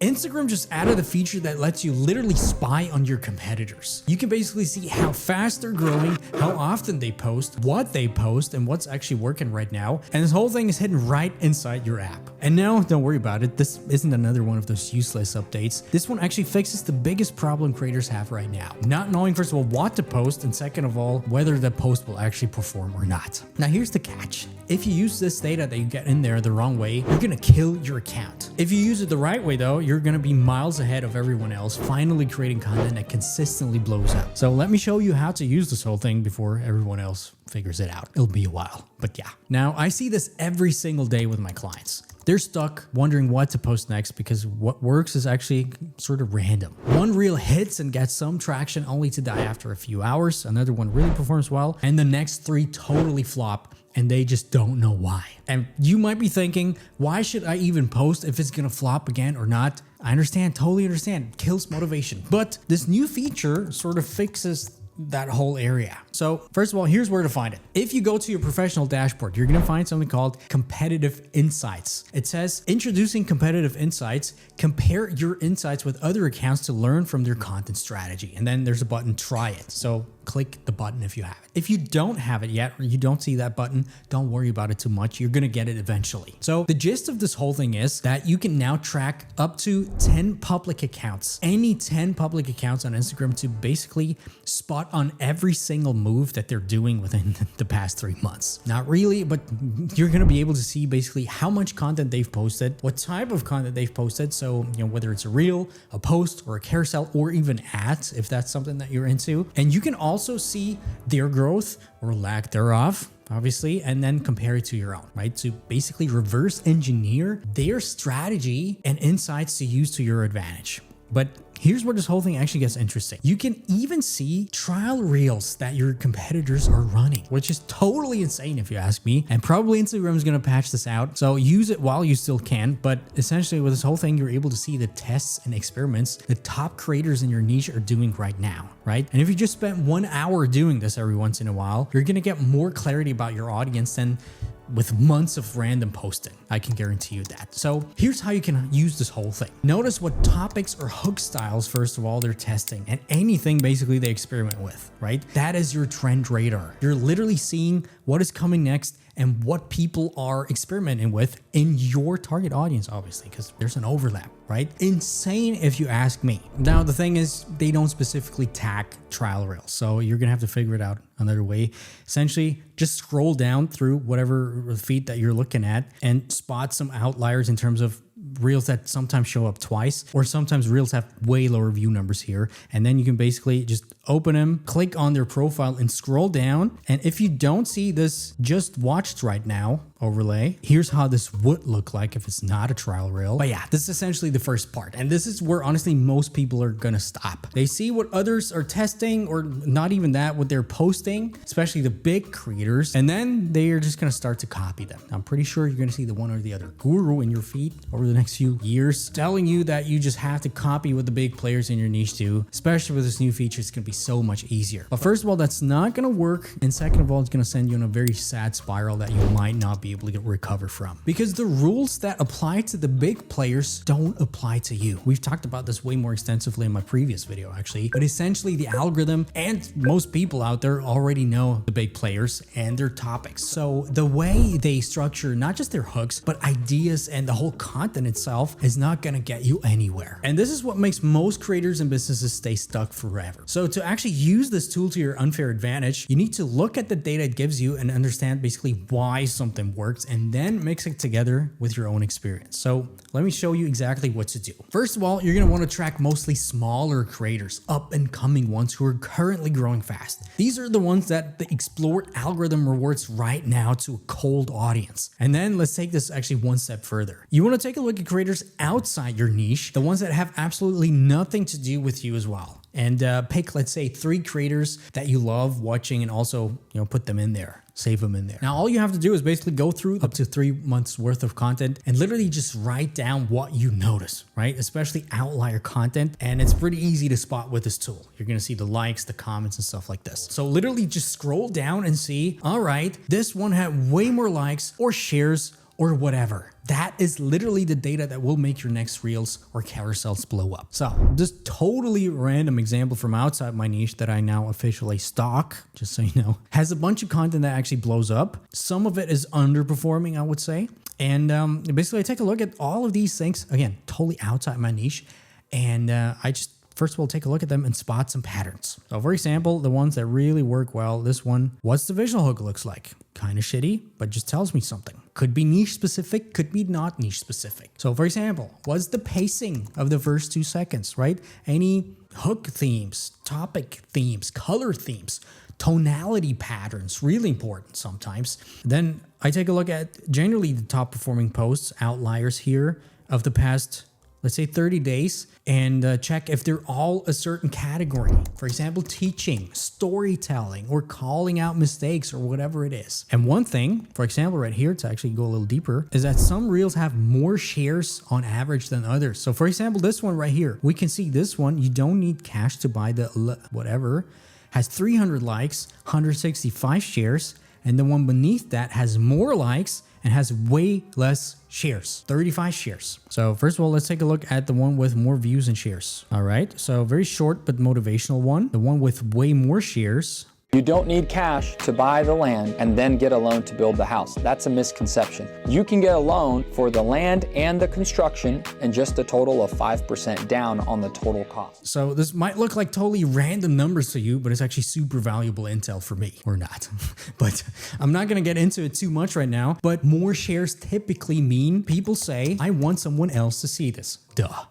Instagram just added a feature that lets you literally spy on your competitors. You can basically see how fast they're growing, how often they post, what they post, and what's actually working right now. And this whole thing is hidden right inside your app. And no, don't worry about it. This isn't another one of those useless updates. This one actually fixes the biggest problem creators have right now. Not knowing, first of all, what to post, and second of all, whether the post will actually perform or not. Now here's the catch. If you use this data that you get in there the wrong way, you're gonna kill your account. If you use it the right way though, you're gonna be miles ahead of everyone else, finally creating content that consistently blows up. So let me show you how to use this whole thing before everyone else figures it out. It'll be a while, but yeah. Now I see this every single day with my clients. They're stuck wondering what to post next because what works is actually sort of random. One reel hits and gets some traction only to die after a few hours. Another one really performs well, and the next three totally flop and they just don't know why. And you might be thinking, why should I even post if it's gonna flop again or not? I understand, totally understand, it kills motivation. But this new feature sort of fixes that whole area. So first of all, here's where to find it. If you go to your professional dashboard, you're gonna find something called competitive insights. It says introducing competitive insights, compare your insights with other accounts to learn from their content strategy. And then there's a button, try it. So click the button if you have it. If you don't have it yet, or you don't see that button, don't worry about it too much. You're gonna get it eventually. So the gist of this whole thing is that you can now track up to 10 public accounts, any 10 public accounts on Instagram, to basically spot on every single move that they're doing within the past 3 months. Not really, but you're gonna be able to see basically how much content they've posted, what type of content they've posted. So, whether it's a reel, a post, or a carousel, or even ads, if that's something that you're into. And you can also see their growth or lack thereof, obviously, and then compare it to your own, right? To basically reverse engineer their strategy and insights to use to your advantage. But here's where this whole thing actually gets interesting. You can even see trial reels that your competitors are running, which is totally insane if you ask me. And probably Instagram is going to patch this out. So use it while you still can. But essentially with this whole thing, you're able to see the tests and experiments the top creators in your niche are doing right now, right? And if you just spent 1 hour doing this every once in a while, you're going to get more clarity about your audience than with months of random posting. I can guarantee you that. So here's how you can use this whole thing. Notice what topics or hook styles, first of all, they're testing, and anything basically they experiment with, right? That is your trend radar. You're literally seeing what is coming next and what people are experimenting with in your target audience, obviously, because there's an overlap, right? Insane if you ask me. Now, the thing is, they don't specifically tag trial reels, so you're gonna have to figure it out another way. Essentially, just scroll down through whatever feed that you're looking at and spot some outliers in terms of reels that sometimes show up twice, or sometimes reels have way lower view numbers here. And then you can basically just open them, click on their profile and scroll down. And if you don't see this just watched right now overlay, here's how this would look like if it's not a trial reel. But yeah, this is essentially the first part. And this is where honestly most people are gonna stop. They see what others are testing, or not even that, what they're posting, especially the big creators. And then they are just gonna start to copy them. I'm pretty sure you're gonna see the one or the other guru in your feed over the next few years telling you that you just have to copy what the big players in your niche do. Especially with this new feature, it's gonna be so much easier. But first of all, that's not gonna work. And second of all, it's gonna send you in a very sad spiral that you might not be able to recover from. Because the rules that apply to the big players don't apply to you. We've talked about this way more extensively in my previous video, actually. But essentially, the algorithm and most people out there already know the big players and their topics. So the way they structure not just their hooks, but ideas and the whole content itself is not gonna get you anywhere. And this is what makes most creators and businesses stay stuck forever. So to actually use this tool to your unfair advantage, you need to look at the data it gives you and understand basically why something works, and then mix it together with your own experience. So let me show you exactly what to do. First of all, you're gonna wanna track mostly smaller creators, up and coming ones who are currently growing fast. These are the ones that the Explore algorithm rewards right now to a cold audience. And then let's take this actually one step further. You wanna take a look at creators outside your niche, the ones that have absolutely nothing to do with you as well. And pick, let's say, 3 creators that you love watching, and also, put them in there. Save them in there. Now, all you have to do is basically go through up to 3 months worth of content and literally just write down what you notice, right? Especially outlier content. And it's pretty easy to spot with this tool. You're gonna see the likes, the comments, and stuff like this. So literally just scroll down and see, all right, this one had way more likes or shares or whatever. That is literally the data that will make your next reels or carousels blow up. So this totally random example from outside my niche that I now officially stock, just so you know, has a bunch of content that actually blows up. Some of it is underperforming, I would say. And basically I take a look at all of these things, again, totally outside my niche. And I just first of all, take a look at them and spot some patterns. So for example, the ones that really work well, this one, what's the visual hook looks like? Kind of shitty, but just tells me something. Could be niche specific, could be not niche specific. So for example, what's the pacing of the first 2 seconds, right? Any hook themes, topic themes, color themes, tonality patterns, really important sometimes. Then I take a look at generally the top performing posts, outliers here of the past, let's say 30 days, and check if they're all a certain category. For example, teaching, storytelling, or calling out mistakes or whatever it is. And one thing, for example, right here, to actually go a little deeper, is that some reels have more shares on average than others. So for example, this one right here, we can see this one, you don't need cash to buy the whatever, has 300 likes, 165 shares, and the one beneath that has more likes and has way less shares, 35 shares. So first of all, let's take a look at the one with more views and shares. All right, so very short but motivational one. The one with way more shares. You don't need cash to buy the land and then get a loan to build the house. That's a misconception. You can get a loan for the land and the construction and just a total of 5% down on the total cost. So this might look like totally random numbers to you, but it's actually super valuable intel for me, or not. But I'm not gonna get into it too much right now, but more shares typically mean people say, I want someone else to see this. Duh.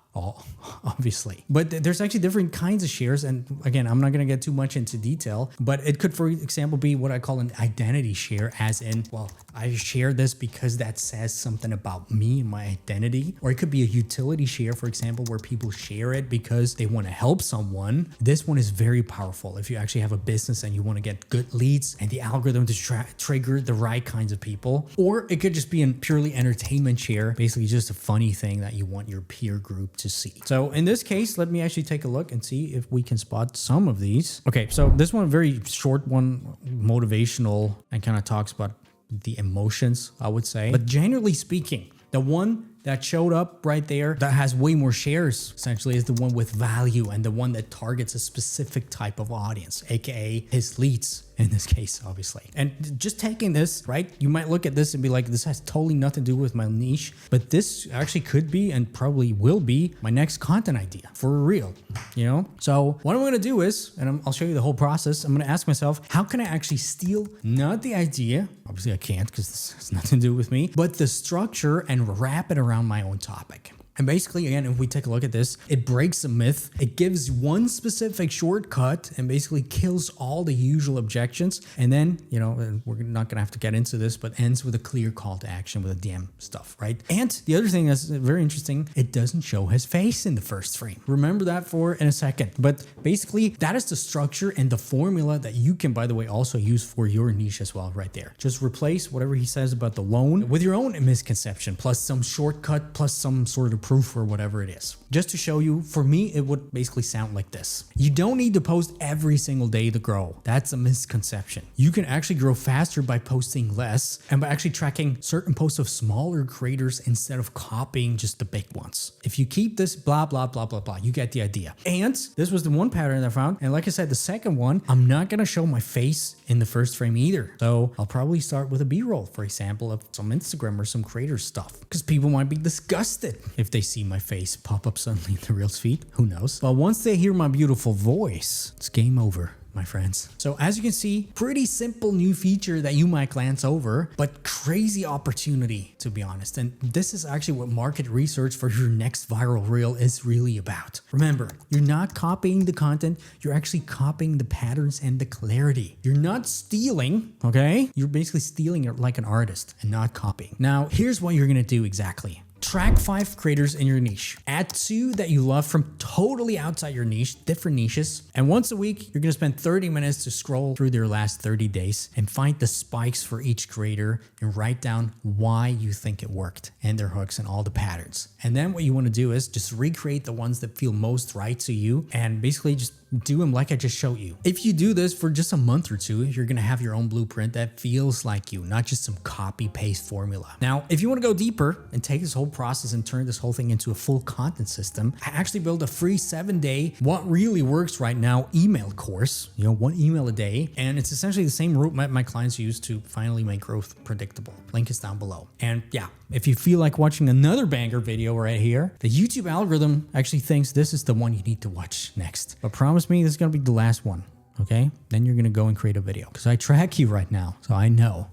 Obviously. But there's actually different kinds of shares. And again, I'm not going to get too much into detail, but it could, for example, be what I call an identity share, as in, well, I share this because that says something about me and my identity. Or it could be a utility share, for example, where people share it because they want to help someone. This one is very powerful if you actually have a business and you want to get good leads and the algorithm to trigger the right kinds of people. Or it could just be a purely entertainment share, basically just a funny thing that you want your peer group to see. So in this case, let me actually take a look and see if we can spot some of these. Okay, so this one, very short one, motivational, and kind of talks about the emotions, I would say. But generally speaking, the one that showed up right there that has way more shares essentially is the one with value and the one that targets a specific type of audience, aka his leads in this case, obviously. And just taking this, right, you might look at this and be like, this has totally nothing to do with my niche, but this actually could be and probably will be my next content idea for real, you know? So what I'm gonna do is, and I'll show you the whole process, I'm gonna ask myself, how can I actually steal not the idea, obviously I can't because this has nothing to do with me, but the structure and wrap it around my own topic. And basically, again, if we take a look at this, it breaks a myth. It gives one specific shortcut and basically kills all the usual objections. And then, you know, we're not going to have to get into this, but ends with a clear call to action with a DM stuff, right? And the other thing that's very interesting, it doesn't show his face in the first frame. Remember that for in a second. But basically, that is the structure and the formula that you can, by the way, also use for your niche as well, right there. Just replace whatever he says about the loan with your own misconception, plus some shortcut, plus some sort of proof or whatever it is. Just to show you, for me, it would basically sound like this. You don't need to post every single day to grow. That's a misconception. You can actually grow faster by posting less and by actually tracking certain posts of smaller creators instead of copying just the big ones. If you keep this blah, blah, blah, blah, blah, you get the idea. And this was the one pattern I found. And like I said, the second one, I'm not going to show my face in the first frame either. So I'll probably start with a B-roll, for example, of some Instagram or some creator stuff, because people might be disgusted if they see my face pop up suddenly in the Reels feed. Who knows? But once they hear my beautiful voice, it's game over, my friends. So as you can see, pretty simple new feature that you might glance over, but crazy opportunity, to be honest. And this is actually what market research for your next viral reel is really about. Remember, you're not copying the content, you're actually copying the patterns and the clarity. You're not stealing, okay? You're basically stealing it like an artist and not copying. Now, here's what you're gonna do exactly. Track 5 creators in your niche. Add 2 that you love from totally outside your niche, different niches. And once a week, you're gonna spend 30 minutes to scroll through their last 30 days and find the spikes for each creator and write down why you think it worked and their hooks and all the patterns. And then what you wanna do is just recreate the ones that feel most right to you and basically just do them like I just showed you. If you do this for just a month or two, you're gonna have your own blueprint that feels like you, not just some copy paste formula. Now, if you wanna go deeper and take this whole process and turn this whole thing into a full content system, I actually built a free 7-day, what really works right now, email course, 1 email a day. And it's essentially the same route my clients use to finally make growth predictable. Link is down below. And yeah, if you feel like watching another banger video right here, the YouTube algorithm actually thinks this is the one you need to watch next. But promise me this is gonna be the last one, okay? Then you're gonna go and create a video because I track you right now, so I know.